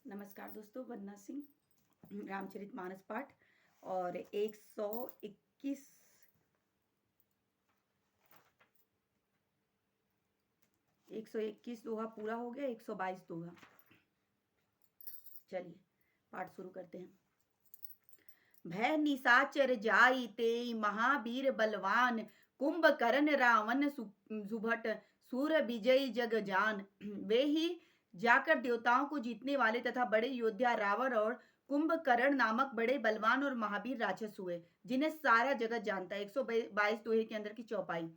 नमस्कार दोस्तों, वंदना सिंह, रामचरितमानस पाठ और 121 121 दोहा पूरा हो गया। 122 दोहा। चलिए पाठ शुरू करते हैं। भय निशाचर जाई ते महावीर बलवान, कुंभकर्ण रावण सुभट सूर विजयी जग जान। वे ही जाकर देवताओं को जीतने वाले तथा बड़े योद्धा रावण और कुंभकर्ण नामक बड़े बलवान और महावीर राक्षस हुए, जिन्हें सारा जगत जानता है। 122 दोहे के अंदर की चौपाई।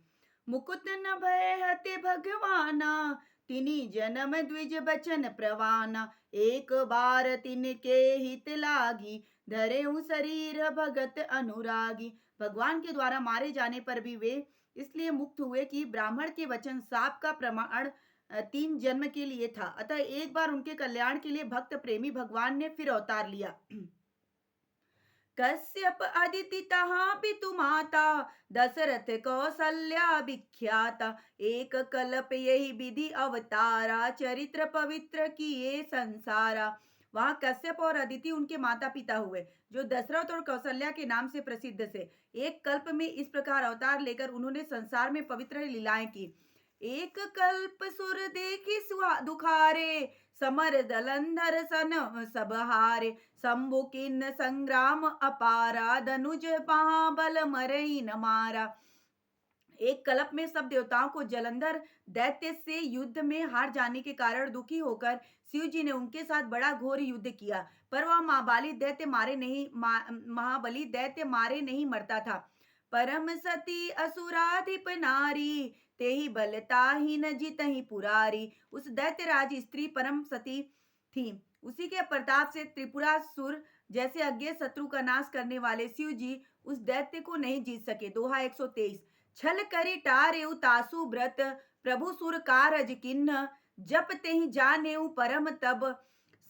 मुकुट न भय हते भगवाना, तिनि जन्म द्विज बचन प्रवाना। एक बार तिनके हित लागी, धरे शरीर भगत अनुरागी। भगवान के द्वारा मारे जाने पर भी वे इसलिए मुक्त हुए कि ब्राह्मण के वचन साप का प्रमाण 3 जन्म के लिए था। अतः एक बार उनके कल्याण के लिए भक्त प्रेमी भगवान ने फिर अवतार लिया। कश्यप अदिति तहाँ पितु माता, दशरथ कौशल्या विख्याता। एक कल्प यही विधि अवतारा, चरित्र पवित्र किए संसारा। वहां कश्यप और अदिति उनके माता पिता हुए, जो दशरथ और कौशल्या के नाम से प्रसिद्ध थे। एक कल्प में इस प्रकार अवतार लेकर उन्होंने संसार में पवित्र लीलाएं की। एक कल्प सुर देखी दुखारे, समर दलंधर सन सब हारे। शंभु किन्न संग्राम अपारा, धनुज महाबल मरई न मारा। एक कल्प में सब देवताओं को जलंधर दैत्य से युद्ध में हार जाने के कारण दुखी होकर शिव जी ने उनके साथ बड़ा घोर युद्ध किया, पर वह महाबली दैत्य मारे नहीं मरता था। परम सती असुराधिप नारी, तेहि बलता ही न जितहि पुरारी। उस दैत्य राज स्त्री परम सती थी। उसी के प्रताप से त्रिपुरासुर जैसे अज्ञे शत्रु का नाश करने वाले शिव जी उस दैत्य को नहीं जीत सके। दोहा 123। छल करी टारेउ तासु व्रत, प्रभु सुर कारज किन्ह। जप तेहि जानेउ परम तब,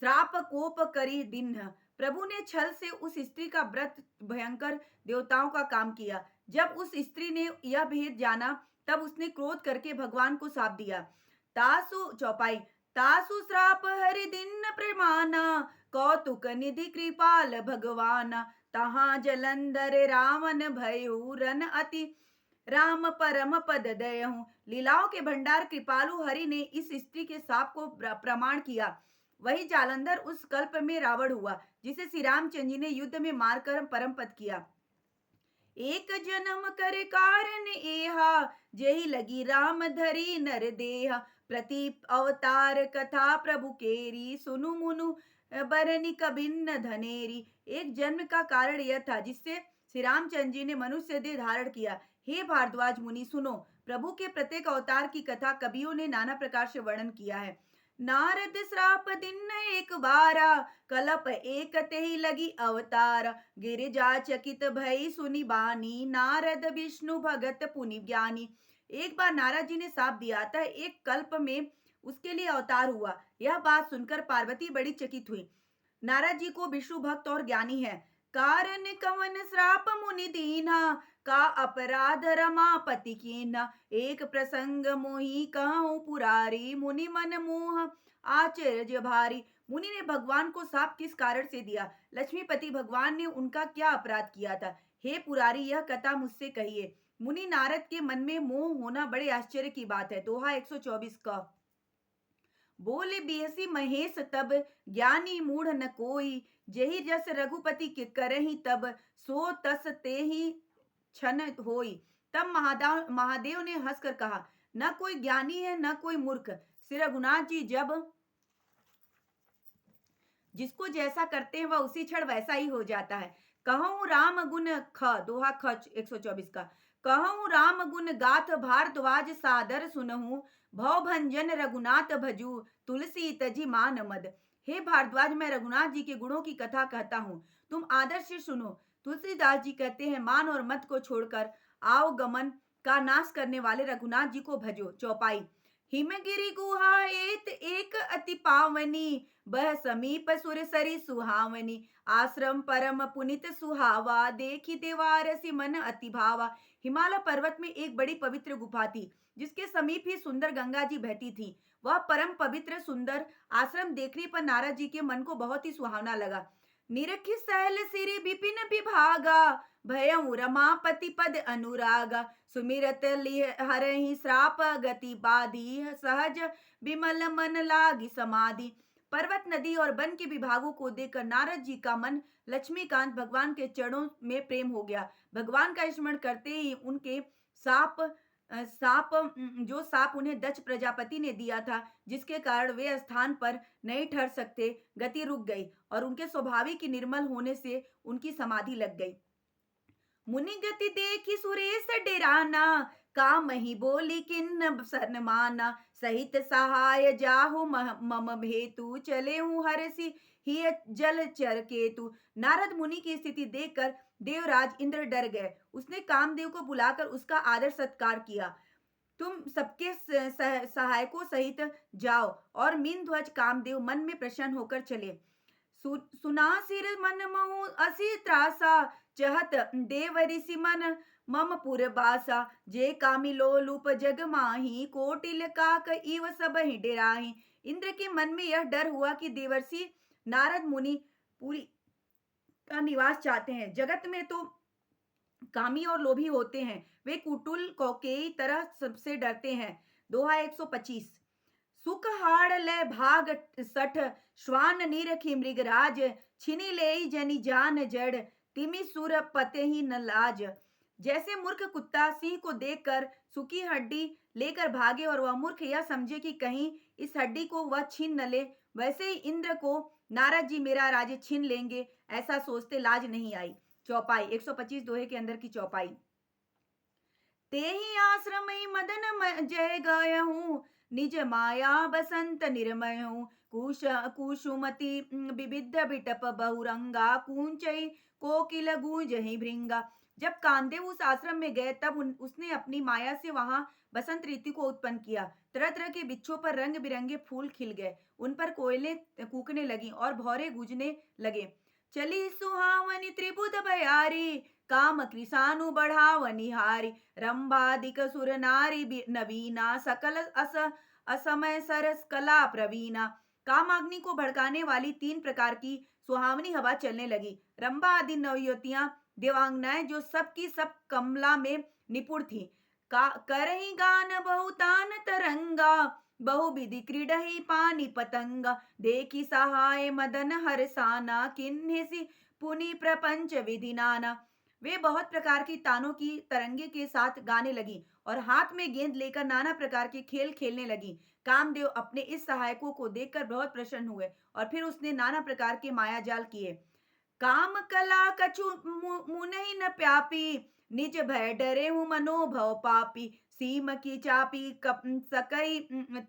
श्राप कोप करी दीन्ह। प्रभु ने छल से उस स्त्री का व्रत भयंकर देवताओं का काम किया। जब उस स्त्री ने यह भेद जाना, तब उसने क्रोध करके भगवान को शाप दिया। तासु चौपाई। तासु श्राप हरि दीन प्रमाना, कौतुक निधि कृपाल भगवाना। तहाँ जलंधर रावण भयउ, रन अति राम परम पद दयहु। लीलाओं के भंडार कृपालु हरि ने इस स्त्री के शाप को प्रमाण किया। वही जालंधर उस कल्प में रावण हुआ, जिसे श्री रामचंद्र जी ने युद्ध में मारकर परम पद किया। एक जन्म कर कारण एहा, जेहि लगी राम धरी नर देहा। प्रति अवतार कथा प्रभु केरी, सुनु मुनु बरनी कबिन्न धनेरी। एक जन्म का कारण यह था जिससे श्री रामचंद्र जी ने मनुष्य देह धारण किया। हे भारद्वाज मुनि सुनो, प्रभु के प्रत्येक अवतार की कथा कवियों ने नाना प्रकार से वर्णन किया है। नारद श्राप दिन एक बारा, कलप एक तेहि लगी अवतार। गिरिजा चकित भई सुनि बानी, नारद विष्णु भगत पुनि ज्ञानी। एक बार नारद जी ने शाप दिया था, एक कल्प में उसके लिए अवतार हुआ। यह बात सुनकर पार्वती बड़ी चकित हुई। नारद जी को विष्णु भक्त और ज्ञानी है। कारण कवन श्राप मुनि दीना, का अपराध रमापति कीना। एक प्रसंग मोहि कहूँ पुरारी, मुनि मन मोह आश्चर्य भारी। मुनि ने भगवान को शाप किस कारण से दिया? लक्ष्मीपति भगवान ने उनका क्या अपराध किया था? हे पुरारी, यह कथा मुझसे कहिए। मुनि नारद के मन में मोह होना बड़े आश्चर्य की बात है। दोहा 124 का। बोले बिहसी महेश तब, ज्ञानी मूढ़ न कोई। जेहि जस रघुपति के करही तब, सो तस तेहि क्षण होई। तब महादेव ने हंसकर कहा, न कोई ज्ञानी है न कोई मूर्ख। श्री रघुनाथ जी जब जिसको जैसा करते हैं वह उसी क्षण वैसा ही हो जाता है। कहूँ राम गुण ख, दोहा ख 124 का। कहूँ राम गुण गाथ, भारद्वाज सादर सुनहु। भव भंजन रघुनाथ भजू, तुलसी तजी मान मद। हे भारद्वाज, मैं रघुनाथ जी के गुणों की कथा कहता हूँ, तुम आदर से सुनो। तुलसीदास जी कहते हैं, मान और मत को छोड़कर आओ गमन का नाश करने वाले रघुनाथ जी को भजो। चौपाई। हिमगिरि गुहा एत एक अति पावनी, बह समीप सुर सरी सुहावनी। आश्रम परम पुनित सुहावा, देखी देवारसी मन अति भावा। हिमालय पर्वत में एक बड़ी पवित्र गुफा थी, जिसके समीप ही सुंदर गंगा जी बहती थी। वह परम पवित्र सुंदर आश्रम देखने पर नारद जी के मन को बहुत ही सुहावना लगा। निरखि सहल सिरि विपिन विभागा, भयउ रमापति पद अनुरागा, सुमिरत हरहि श्राप गति बाधी, सहज विमल मन लागी समाधि। पर्वत नदी और वन के विभागों को देखकर नारद जी का मन लक्ष्मीकांत भगवान के चरणों में प्रेम हो गया। भगवान का स्मरण करते ही उनके साप जो साप उन्हें दक्ष प्रजापति ने दिया था, जिसके कारण वे स्थान पर नहीं ठहर सकते, गति रुक गई और उनके स्वाभाविक निर्मल होने से उनकी समाधि लग गई। मुनि गति देखी सुरेश डेराना, काम ही बोली किन्न सरन माना, सहित सहाय जाहु मम भेतु, चले हूँ हरसी ही जल चर केतु। नारद मुनि की स्थिति देखकर देवराज इंद्र डर गए। उसने कामदेव को बुलाकर उसका आदर सत्कार किया। तुम सबके सहायकों सहित जाओ। और मीन ध्वज कामदेव मन में प्रसन्न होकर चले। सुना सिर मन महु असी त्रासा, चहत देव ऋषि मन मम पुर बासा, जे कामी लोलुप जग माही, कोटिल काक इव सब ही डेराही। इंद्र के मन में यह डर हुआ कि देवर्षि नारद मुनि पूरी का निवास चाहते हैं। जगत में तो कामी और लोभी होते हैं, वे कुटुल कौकेयी तरह सबसे डरते हैं। दोहा 125। सुख हाड़ ले भाग सठ, श्वान निरखी मृगराज, छिनी ले जनि जान जड़, तिमि सुर पते ही न लाज। जैसे मूर्ख कुत्ता सिंह को देखकर सूखी हड्डी लेकर भागे और वह मूर्ख यह समझे कि कहीं इस हड्डी को वह छीन न ले, वैसे ही इंद्र को नारद जी मेरा राज्य छीन लेंगे ऐसा सोचते लाज नहीं आई। चौपाई 125 दोहे के अंदर की चौपाई। तेहि आश्रम मदन जय गय हूँ, निज माया बसंत निर्मय हूँ, कुसुमति विविध बिटप बहुरंगा, कूंचई कोकिल गूंजहि भृंगा। जब कामदेव उस आश्रम में गए तब उसने अपनी माया से वहां बसंत ऋतु को उत्पन्न किया। तरह तरह के वृक्षों पर रंग बिरंगे फूल खिल गए, उन पर कोयलें कूकने लगी और भौरे गूंजने लगे। चली सुहावनी त्रिभुत बयारी, काम कृसानु बढ़ावनी हारी, रंभादिक सुर नारी नवीना, सकल असमय सरस कला प्रवीणा। कामाग्नि को भड़काने वाली 3 प्रकार की सुहावनी हवा चलने लगी। रंभा आदि नवयुवतियां देवांगनाएं जो सब की सब कमला में निपुण थी, करही गान बहुतान तरंगा, बहुविधि क्रीडही पानी पतंगा, देखी सहाय मदन हरसाना, किन्हिसी पुनि प्रपंच विधि नाना। वे बहुत प्रकार की तानों की तरंगे के साथ गाने लगी और हाथ में गेंद लेकर नाना प्रकार के खेल खेलने लगी। कामदेव अपने इस सहायकों को देखकर बहुत प्रसन्न हुए और फिर उसने नाना प्रकार के माया जाल किए। काम कला कछु मुनहि न प्यापी, निज भय डरे हूँ मनोभव पापी, सीम की चापी सकई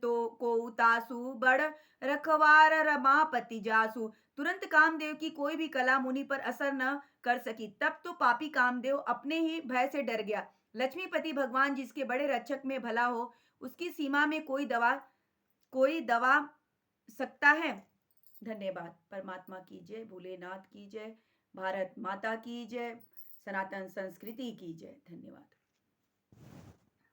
तो को उतासु, बड़ रखवार रमापति जासु। तुरंत कामदेव की कोई भी कला मुनि पर असर न कर सकी। तब तो पापी कामदेव अपने ही भय से डर गया। लक्ष्मीपति भगवान जिसके बड़े रक्षक में भला हो, उसकी सीमा में कोई दवा सकता है। धन्यवाद। परमात्मा की जय, भोलेनाथ की जय, भारत माता की जय, सनातन संस्कृति की जय। धन्यवाद।